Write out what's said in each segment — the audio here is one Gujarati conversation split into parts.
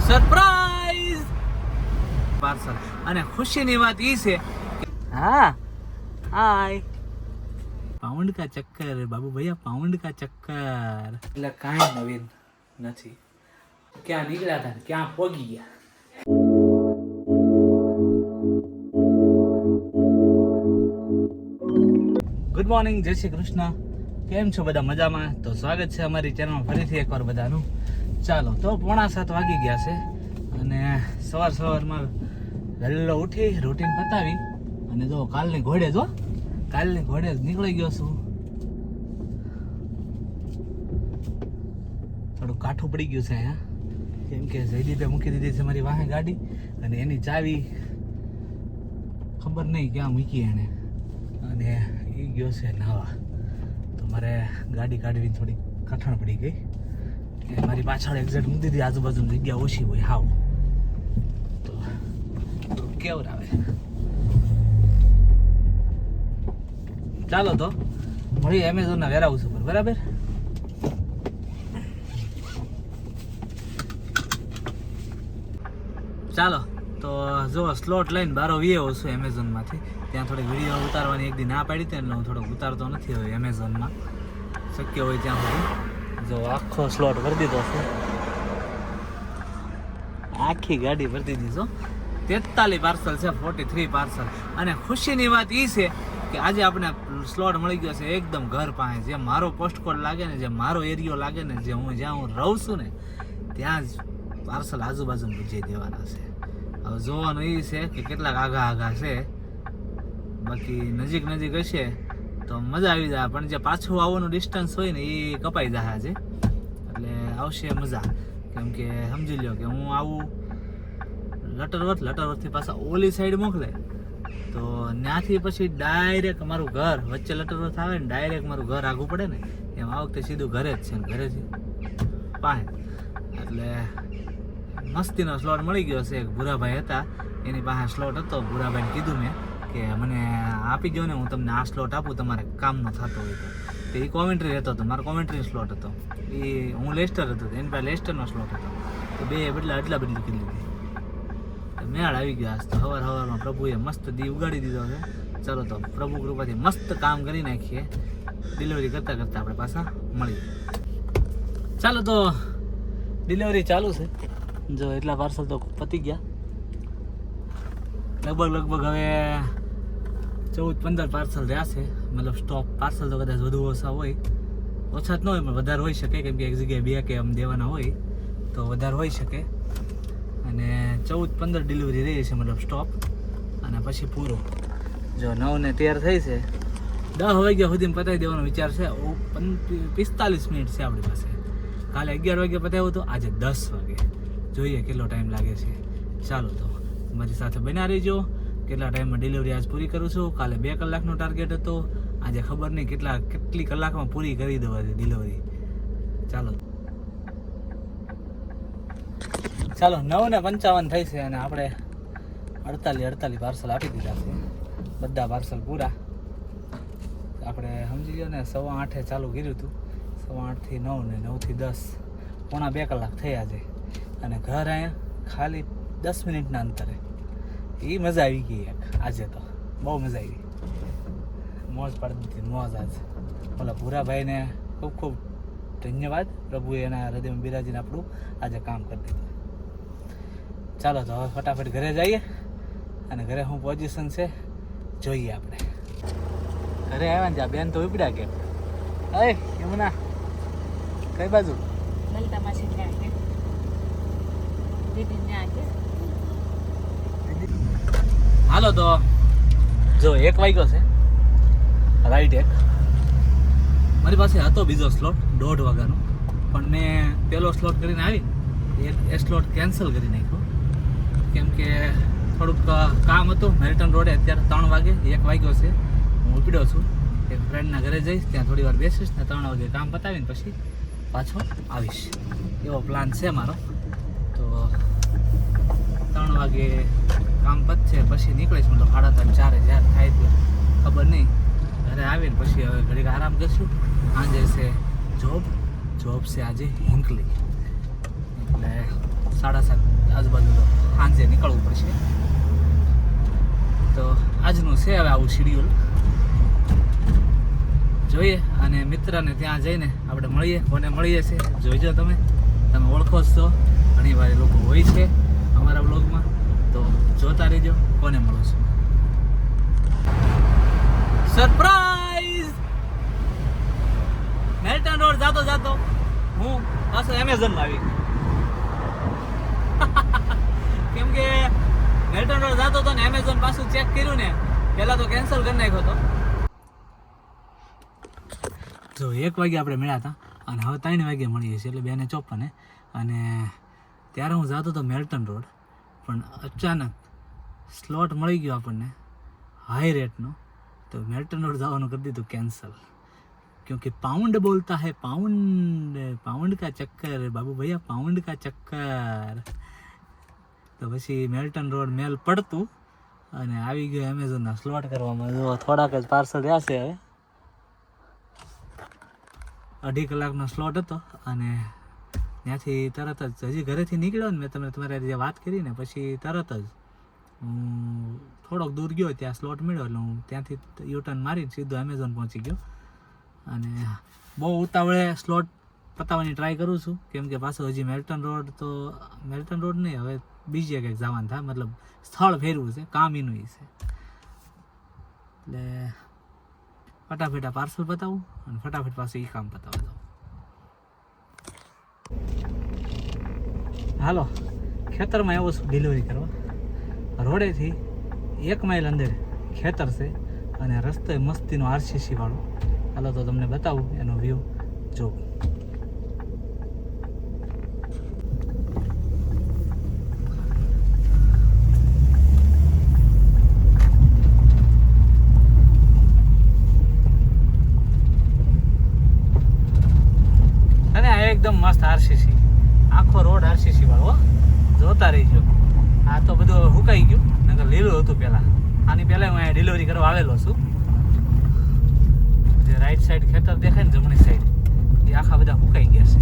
Surprise parcel. અને ખુશીની વાત એ છે હા હાય પાઉન્ડ કા ચક્કર બાબુ ભૈયા પાઉન્ડ કા ચક્કર એટલે કાંઈ નવીન નથી. ક્યાં નીકળ્યા હતા ક્યાં પોગી ગયા. ગુડ મોર્નિંગ, જય શ્રી કૃષ્ણ. કેમ છો બધા મજામાં? તો સ્વાગત છે અમારી ચેનલમાં ફરીથી એકવાર બધાનું. ચાલો તો 6:45 વાગી ગયા છે અને સવારમાં વહેલો ઉઠી રૂટીન પતાવી અને જો કાલની ઘોડે નીકળી ગયો છું. થોડું કાઠું પડી ગયું છે અહીંયા, કેમ કે જયદીપે મૂકી દીધી છે મારી વાહે ગાડી અને એની ચાવી ખબર નહીં ક્યાં મૂકી એને, અને એ ગયો છે નાવા. તો મારે ગાડી કાઢવી થોડી કઠણ પડી ગઈ. મારી પાછળ એક્ઝેક્ટ મૂકી દીધી, આજુબાજુની જગ્યા ઓછી હોય હાવ, તો કેવું આવે. ચાલો તો મળી એમેઝોનના વેરહાઉસ ઉપર, બરાબર. ચાલો તો જો સ્લોટ લઈને બારો વીએ છું એમેઝોનમાંથી. ત્યાં થોડીક વિડીયો ઉતારવાની એક દી ના પાડી હતી એટલે હું થોડોક ઉતારતો નથી હવે એમેઝોનમાં. શક્ય હોય ત્યાં સુધી જો આખો સ્લોટ ભરી દીધો છે, આખી ગાડી ભરી દીધી છો. 43 પાર્સલ છે, 43 પાર્સલ. અને ખુશીની વાત એ છે કે આજે આપણે સ્લોટ મળી ગયો છે એકદમ ઘર પાસે, જે મારો પોસ્ટકોડ લાગે ને, જે મારો એરિયો લાગે ને, જે જ્યાં હું રહું છું ને ત્યાં જ પાર્સલ આજુબાજુ પૂછી દેવાના છે. હવે જોવાનું એ છે કે કેટલાક આઘા છે, બાકી નજીક હશે તો મજા આવી જાય, પણ જે પાછું આવવાનું ડિસ્ટન્સ હોય ને એ કપાઈ જાય આજે, એટલે આવશે મજા. કેમ કે સમજી લો કે હું આવું લટરવરથી પાછા ઓલી સાઈડ મોકલે તો ત્યાંથી પછી ડાયરેક્ટ મારું ઘર વચ્ચે લટરવર્થ આવે ને ડાયરેક્ટ મારું ઘર આગું પડે ને, એમ આ વખતે સીધું ઘરે જ છે ને ઘરેથી પાસે. એટલે મસ્તીનો સ્લોટ મળી ગયો છે. એક ભૂરાભાઈ હતા એની પાસે સ્લોટ હતો. ભૂરાભાઈને કીધું મેં કે મને આપી દો ને, હું તમને આ સ્લોટ આપું તમારે કામનો થતો હોય તો. એ કોમેન્ટ્રી રહેતો હતો, મારો કોમેન્ટ્રી સ્લોટ હતો. એ હું લેસ્ટર હતો, એની પાસે લેસ્ટરનો સ્લોટ હતો. તો બે એટલા બદલી કરી લીધી. મેળ આવી ગયા. આજ તો સવારમાં પ્રભુએ મસ્ત દી ઉગાડી દીધો છે. ચાલો તો પ્રભુ કૃપાથી મસ્ત કામ કરી નાખીએ. ડિલિવરી કરતાં આપણે પાછા મળીએ. ચાલો તો ડિલિવરી ચાલુ છે. જો એટલા પાર્સલ તો પતી ગયા. લગભગ હવે 14-15 પાર્સલ રહ્યા છે. મતલબ સ્ટોક પાર્સલ તો કદાચ વધુ ઓછા હોય, ઓછા જ ન હોય પણ વધારે હોઈ શકે, કેમ કે એક જગ્યાએ 2 કે આમ દેવાના હોય તો વધારે હોઈ શકે. અને 14-15 ડિલિવરી રહી છે, મતલબ સ્ટોપ, અને પછી પૂરો. જો 9 ને 13 થઈ છે, 10 વાગ્યા સુધી પતાવી દેવાનો વિચાર છે. 45 મિનિટ છે આપણી પાસે. કાલે 11 વાગે પતાવ્યું તો આજે 10 વાગે. જોઈએ કેટલો ટાઈમ લાગે છે. ચાલો તો મારી સાથે બન્યા રહીજો. કેટલા ટાઈમમાં ડિલિવરી આજ પૂરી કરું છું. કાલે 2 કલાકનો ટાર્ગેટ હતો, આજે ખબર નહીં કેટલી કલાકમાં પૂરી કરી દેવા છે ડિલિવરી. ચાલો 9:55 થઈ છે અને આપણે 48 પાર્સલ આપી દીધા છે. બધા પાર્સલ પૂરા. આપણે સમજી લો ને 8:15 ચાલુ કર્યું હતું, 8:15 થી 9 ને 9 થી 10, પોણા 2 કલાક થયા છે. અને ઘર અહીંયા ખાલી 10 મિનિટના અંતરે. એ મજા આવી ગઈ એક આજે તો, બહુ મજા આવી. મોજ પાડી દીધી, મોજ આજ. ઓલા ભૂરાભાઈને ખૂબ ધન્યવાદ. પ્રભુએ એના હૃદયમાં બિરાજીને આપણું આજે કામ કરી દીધું. ચાલો તો હવે ફટાફટ ઘરે જઈએ, અને ઘરે શું પોઝિશન છે જોઈએ આપણે. ઘરે આવ્યા ને બેન તો ઉપડ્યા કે એમના કઈ બાજુ હાલો તો જો 1 વાગ્યો છે રાઈટ. મારી પાસે હતો બીજો સ્લોટ 1:30 વાગ્યાનો, પણ મેં પહેલો સ્લોટ કરીને આવી એ સ્લોટ કેન્સલ કરી નાખ્યો, કેમ કે થોડુંક કામ હતું મેરિટન રોડે. અત્યારે 3 વાગે 1 વાગ્યો છે, હું ઉપડ્યો છું. એક ફ્રેન્ડના ઘરે જઈશ, ત્યાં થોડી વાર બેસીશ ને 3 વાગે કામ પતાવીને પછી પાછો આવીશ, એવો પ્લાન છે મારો. તો 3 વાગે કામ પતશે પછી નીકળીશ, મતલબ 3:30-4 જ્યારે થાય તો ખબર નહીં. ઘરે આવીને પછી હવે ઘડીક આરામ કરશું. આજે છે જોબ છે આજે હિંકલી, એટલે 7:30 આજુબાજુ તો સાંજે નીકળવું પડશે. તો આજનું છે હવે આવું શેડ્યુલ, જોઈએ. અને મિત્રને ત્યાં જઈને આપણે મળીએ, કોને મળીએ છે જોઈજો. તમે ઓળખો જ છો, ઘણી વાર લોકો હોય છે અમારા બ્લોગમાં, તો જોતા રહેજો કોને મળો છો. સરપ્રાઈઝ! મેલ્ટન રોડ જાતો જાતો હું પાછો એમેઝોનમાં આવી ગયો. કેમ કે મેલ્ટન રોડ જાતો હતો ને એમેઝોન પાછું ચેક કર્યું ને, પહેલા તો કેન્સલ કરી નાખ્યો હતો. જો 1 વાગે આપણે મળ્યા હતા અને હવે 3 વાગે મળીએ છીએ, એટલે 2:54. અને ત્યારે હું જતો હતો મેલ્ટન રોડ, પણ અચાનક સ્લોટ મળી ગયો આપણને હાઈ રેટનો, તો મેલ્ટન રોડ જવાનું કરી દીધું કેન્સલ. क्योंकि पाउंड बोलता है पाउंड का चक्कर बाबू भैया, पाउंड का चक्कर. તો પછી મેલ્ટન રોડ મેલ પડતું અને આવી ગયો એમેઝોનના સ્લોટ કરવામાં. જો થોડાક જ પાર્સલ રહ્યા છે. હવે 2.5 કલાકનો સ્લોટ હતો અને ત્યાંથી તરત જ હજી ઘરેથી નીકળ્યો ને, મેં તમને તમારી જે વાત કરી ને, પછી તરત જ હું થોડોક દૂર ગયો, ત્યાં સ્લોટ મળ્યો એટલે હું ત્યાંથી યુટર્ન મારીને સીધો એમેઝોન પહોંચી ગયો. અને બહુ ઉતાવળે સ્લોટ પતાવવાની ટ્રાય કરું છું, કેમ કે પાછો હજી મેલ્ટન રોડ નહીં, હવે બીજી કંઈક જવાનું થાય, મતલબ સ્થળ ફેરવું છે, કામ એનું છે. એટલે ફટાફટ આ પાર્સલ પતાવું અને ફટાફટ પાછું એ કામ પતાવવા દઉં. હાલો, ખેતરમાં આવ્યો છું ડિલિવરી કરવા. રોડેથી 1 માઇલ અંદર ખેતર છે અને રસ્તો મસ્તીનો RCC વાળો. હાલો તો તમને બતાવું એનો વ્યૂ. જો અને આ એકદમ મસ્ત RCC, આખો રોડ RCC વાળો, જોતા રહીજો. આ તો બધું હવે સુકાઈ ગયું, નકર લીલું હતું પહેલાં. આની પહેલાં હું અહીંયા ડિલિવરી કરવા આવેલો છું. જે રાઈટ સાઈડ ખેતર દેખાય ને, જમણી સાઈડ, એ આખા બધા સુકાઈ ગયા છે.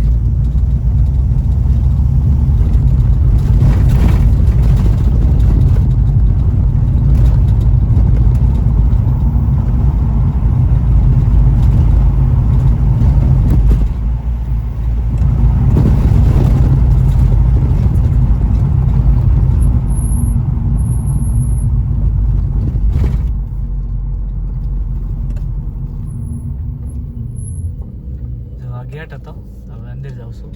ગેટ હતો, હવે અંદર જાઉં છું.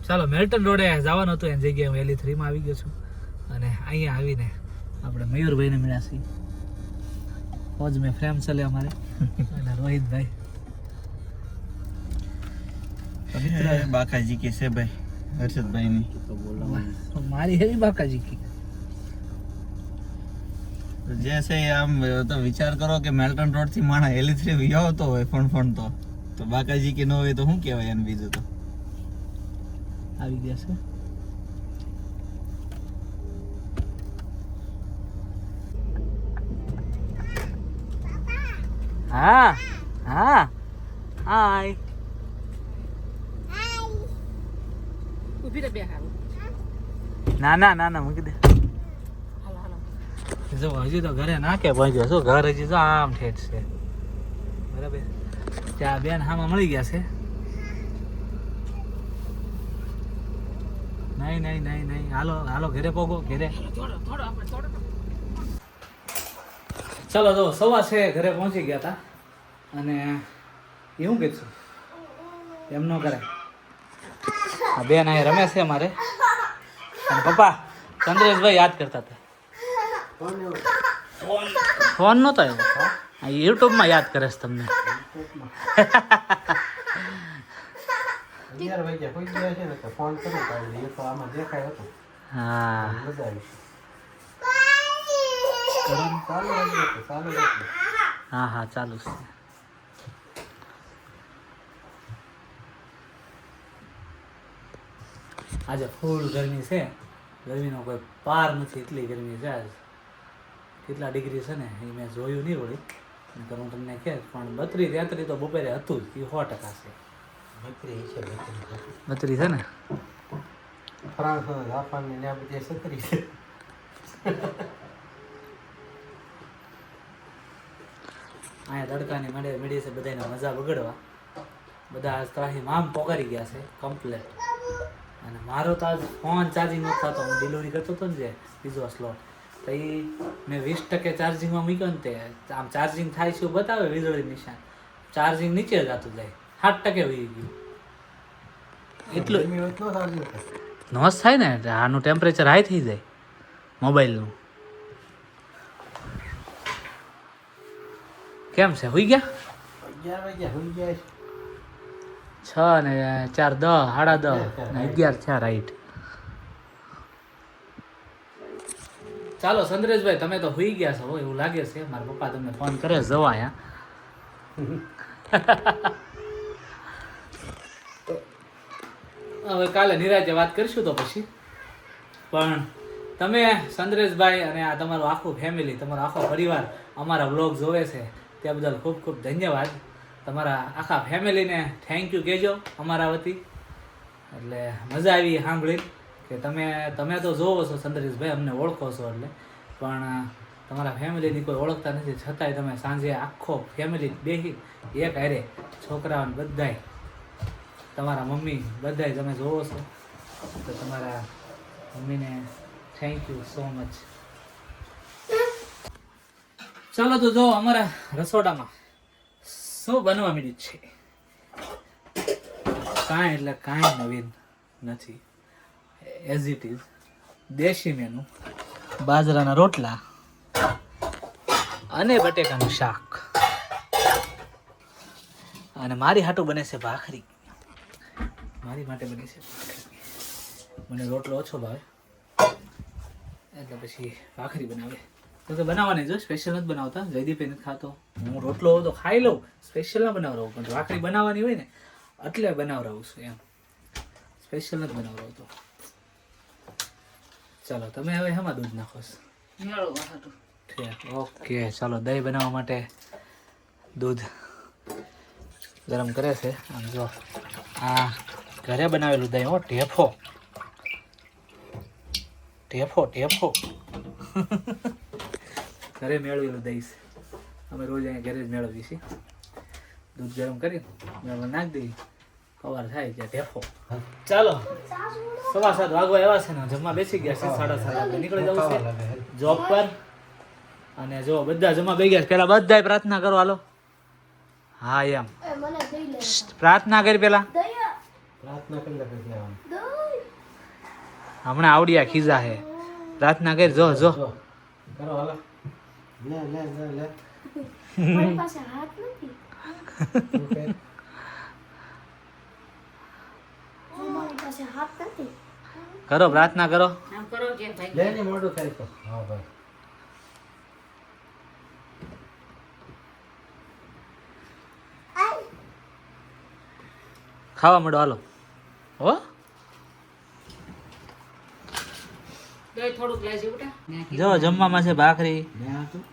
ચાલો, મેલ્ટન રોડે જવાનું હતું, એની જગ્યાએ હું LE3 માં આવી ગયો છું. અને અહીંયા આવીને આપણે મયુરભાઈને મળ્યા છીએ. ફોજ મેં ફ્રેમ ચલે અમારે, અને રોહિતભાઈ બાકાજી કે છે ભાઈ, હર્ષદભાઈ ની તો બોલવા મારી હેવી બાકાજી કી. જે છે આમ તો વિચાર કરો કે મેલ્ટન રોડ થી માણા હેલી3 વિયો તો હોય ફણ તો બાકાજી કે ન હોય તો શું કહેવાય એને બીજું તો આવી ગયા છે. હા હા હાય ઊભી રહે બે હારું. ના મૂકી દે. હાલો હાલો. જો હજી તો ઘરે નાખે પહોંચ્યો શું ઘર હજી તો આમ ઠેઠ છે બરાબર. ત્યાં બેન હામાં મળી ગયા છે. નહીં હાલો ઘરે પોગો ઘરે. થોડો આપણે થોડો. ચાલો તો 6:15 ઘરે પહોંચી ગયા હતા અને એ શું કીધું એમ ન કરે. આ બેન અહીં રમે છે મારે અને પપ્પા ચંદ્રેશભાઈ યાદ કરતા હતા. ફોન નહોતો આવ્યો, યુટ્યુબમાં યાદ કરે છે તમને. 11 વાગ્યા કોઈ ગયા છે ને તો ફોન કરો કાઢી એ તો આમાં દેખાય હતો. હા મજા આવી કરો. ચાલુ રાખજો. હા ચાલુ છે. આજે ફૂલ ગરમી છે, ગરમીનો કોઈ પાર નથી, એટલી ગરમી છે. આજ કેટલા ડિગ્રી છે ને એ મેં જોયું નહીં વળી, નકર હું તમને કહે પણ 32-33 તો બપોરે હતું જ. એ 100% છે. 32 છે ને. ફ્રાન્સ જાપાન ને ત્યાં બધી 37 છે. અહીંયા તડકાની મેળી છે બધાને મજા બગડવા. બધા આજ ત્રાહીમ આમ પોકારી ગયા છે કમ્પ્લેટ. અને મારો તો આજ ફોન ચાર્જિંગ નથી થતો. હું ડિલિવરી કરતો હતો ને જે બીજો સ્લોટ, તો એ મેં 20% ચાર્જિંગમાં મૂક્યો ને તે આમ ચાર્જિંગ થાય છે એવું બતાવે વીજળી નિશાન, ચાર્જિંગ નીચે જતું જાય, 7% વહી ગયું. એટલું નોસ થાય ને, આનું ટેમ્પરેચર હાઈ થઈ જાય મોબાઈલનું. કેમ છે, હોઈ ગયા? 11 વાગ્યા હોઈ ગયા છે. 6 ને 4 10 10:30 ને 11 થયા રાઈટ. ચાલો સંદ્રેશભાઈ તમે તો હોઈ ગયા છો એવું લાગે છે. મારા પપ્પા તમને ફોન કરે જવા અહીંયા. હવે કાલે નિરાંતે વાત કરીશું તો પછી. પણ તમે સંદ્રેશભાઈ અને આ તમારું આખું ફેમિલી, તમારો આખો પરિવાર અમારા વ્લોગ જોવે છે તે બદલ ખૂબ ખૂબ ધન્યવાદ. તમારા આખા ફેમિલીને થેન્ક યુ કહેજો અમારા વતી. એટલે મજા આવી સાંભળી કે તમે તો જોવો છો સંદ્રેશભાઈ, અમને ઓળખો છો એટલે, પણ તમારા ફેમિલીની કોઈ ઓળખતા નથી છતાંય તમે સાંજે આખો ફેમિલી બેસી એક હારે, છોકરાઓને બધાય, તમારા મમ્મી બધાય તમે જોવો છો. તો તમારા મમ્મીને થેન્ક યુ સો મચ. ચાલો તો જો અમારા રસોડામાં શું બનવા માંડ્યું છે. કાંઈ એટલે કાંઈ નવીન નથી, એઝ ઇટ ઇઝ દેશી મેનુ. બાજરાના રોટલા અને બટેકાનું શાક. અને મારી હાટુ બને છે ભાખરી. મારી માટે બને છે ભાખરી. મને રોટલો ઓછો ભાવે એટલે પછી ભાખરી બનાવે. તો બનાવવાની જો, સ્પેશિયલ નથી બનાવતા. જયદીપે નથી ખાતો, હું રોટલો તો ખાઈ લઉં, સ્પેશિયલ ના બનાવરાવું. પણ ભાખરી બનાવવાની હોય ને એટલે બનાવરાવું છું એમ, સ્પેશિયલ નથી બનાવરાવતો. ચાલો તમે હવે શેમાં દૂધ નાખો છો? ઠીક, ઓકે. ચાલો દહીં બનાવવા માટે દૂધ ગરમ કરે છે. આમ જો આ ઘરે બનાવેલું દહીં હો, ઢેફો ઢેફો ઢેફો ઘરે મેળવેલું દહીં છે. અમે રોજ અહીંયા ઘરે જ મેળવીએ છીએ. દૂધ ગરમ કરી નાખી દઈએ, સવાર થાય ત્યાં ઢેફો. ચાલો 7:15 વાગવા એવા છે ને, જમવા બેસી ગયા છે. 7:30 આપણે નીકળી જવું છે જોબ પર. અને જો બધા જમવા બેસી ગયા. પેલા બધાય પ્રાર્થના કરો હાલો. હા એમ પ્રાર્થના કરી પેલા. પ્રાર્થના કરી લે પછી આવવાનું. હમણાં આવડિયા ખીજા હે. પ્રાર્થના કરી જો જો કરો હાલો. લે મારી પાસે હાથ નથી. મારી પાસે હાથ નથી. કરો પ્રાર્થના કરો. આમ કરો જે ભાઈ. લે ને મોઢું થાય તો. હા ભાઈ. ખાવા મળો હાલો હો. દહીં થોડુંક લાવજે બેટા. જો જમવામાં છે ભાખરી, મેં હતું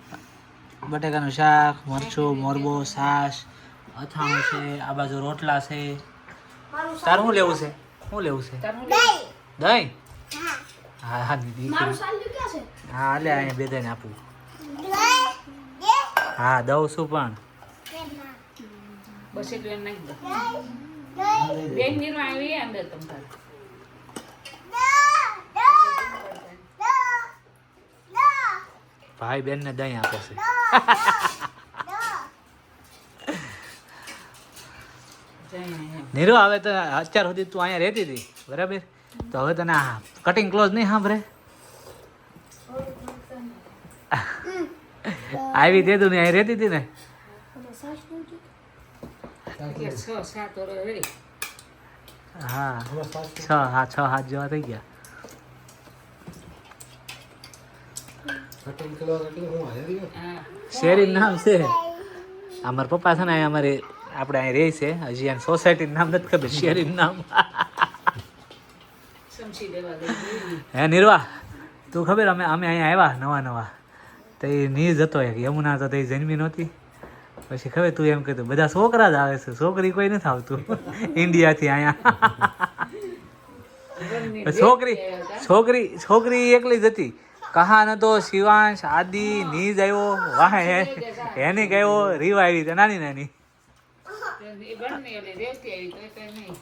બટેકાનું શાક, મરચું, મોરબો, છાશ, અથાણું છે, આ બાજુ રોટલા છે. મારું તારું શું લેવું છે? શું લેવું છે? તારું દહીં. હા હા દીદી. મારું સાલ્યું ક્યાં છે? હા લે અહીંયા બે દઈને આપું. હા દઉં છું પણ. બસ એટલું એમ નાખી દો. બેન નીરવા આવી અંદર તમારે. ભાઈ બેન ને દહીં આપે છે. નીરુ હવે તો અત્યાર સુધી તું અહીંયા રહેતી હતી બરાબર, તો હવે તને આ કટિંગ ક્લોઝ નહીં સાંભળે. આવી દે તું ને અહીં રહેતી હતી ને. અને સાસ નહીં જોઈતી? કે 6-7 વર્ષ રહી. હા હવે સાચું 6-7 જેવા થઈ ગયા. કટિંગ કરવા એટલે હું હારી ગયો હા. શેરી નામ છે અમારા પપ્પા છે ને અહીંયા અમારે આપણે અહીં રહે છે હજી આ સોસાયટી નામ નથી ખબર, શેરી નામ. સમસી દેવા ગઈ. હે નિર્વા તું ખબર અમે અહીંયા આવ્યા નવા તો એ નીર જતો એક યમુના તો એ જન્મી નહોતી. પછી ખબર તું એમ કીધું બધા છોકરા જ આવે છે, છોકરી કોઈ નથી આવતું ઇન્ડિયાથી અહીંયા. છોકરી એકલી જ હતી. કહાન હતો, શિવાંશ, આદિ, નીજ આવ્યો, વાહ એની ગયો, રીવા આવી હતી નાની નાની. એ બંને ઓલી રેવતી આવી તો કઈ નહીં.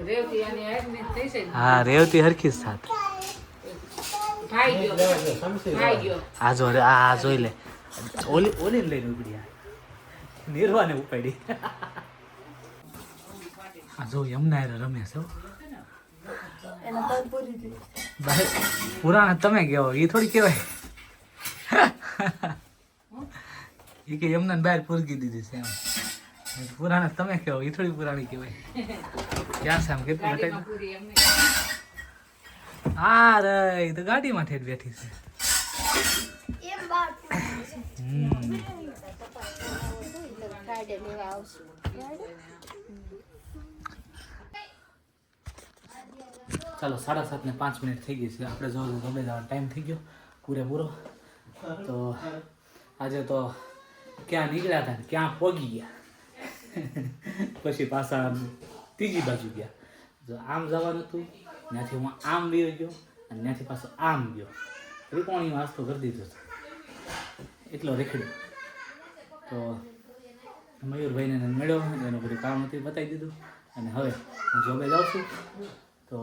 રેવતી આની હાથની થઈ છે. હા રેવતી હરખી જ સાથ. ભાઈ ગયો. ભાઈ ગયો. આ જોઈ લે ઓલી લઈને ઉપડી નિર્વાને ઉપાડી. આ જો યમુના રમે છે હો. ભાઈ પુરાણ તમે કેવો એ થોડી કહેવાય. એ કે યમુના બહાર પૂરગી દીધી છે એમ. પુરાણ તમે કેવો એ થોડી પુરાણી કહેવાય. ક્યાં છે આમ કેટલું ગાડીમાં પૂરી એમને. હા રે એ તો ગાડીમાં ઠેઠ બેઠી છે. એમ બાર પૂરી છે. ગાડી લેવા આવશું. ચાલો 7:05 થઈ ગઈ છે. આપણે જો ગમે જવાનો ટાઈમ થઈ ગયો પૂરેપૂરો. તો આજે તો ક્યાં નીકળ્યા હતા ને ક્યાં પોગી ગયા. પછી પાછા ત્રીજી બાજુ ગયા. જો આમ જવાનું હતું ત્યાંથી હું આમ વયો ગયો અને ત્યાંથી પાછો આમ ગયો. ત્રિકોણીમાં વાસ્તો કરી દીધો હતો એટલો રેખડ્યો. તો મયુરભાઈને મળ્યો, એનું બધું કામ હતું બતાવી દીધું અને હવે હું જોબે જાઉં છું. તો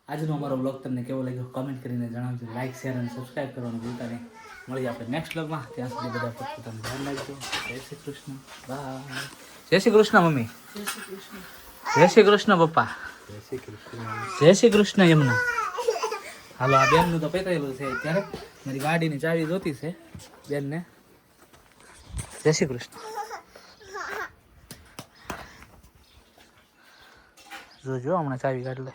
આજનો અમારો બ્લોગ તમને કેવો લાગ્યો કમેન્ટ કરીને જણાવજો. લાઇક શેર અને સબસ્ક્રાઈબ કરવાનું ભૂલતા નહીં. મળીએ આપણે નેક્સ્ટ બ્લોગમાં. ત્યાં સુધી બધા પોતાનું ધ્યાન રાખજો. જય શ્રી કૃષ્ણ. બાય. જય શ્રી કૃષ્ણ મમ્મી. જય શ્રી કૃષ્ણ પપ્પા. જય શ્રી કૃષ્ણ યમુના. હાલો આ બેનનું તો પૈતરેલું છે અત્યારે. મારી ગાડીની ચાવી જોતી છે બેનને. જય શ્રી કૃષ્ણ. જો હમણાં ચાવી કાઢ લે.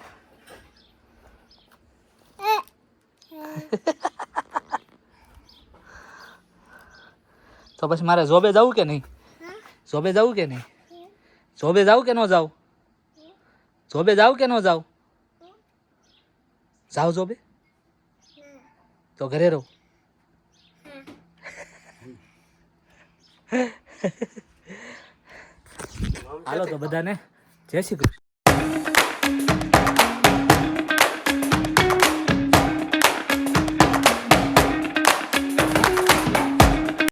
તો પછી મારે જોબે જવું કે નહીં? જોબે જવું કે નહીં? જોબે જાવ કે ન જાવ? જોબે જાવ કે ન જાવ? જાવ જોબે? તો ઘરે રહો. હાલો તો બધાને જય શ્રી કૃષ્ણ.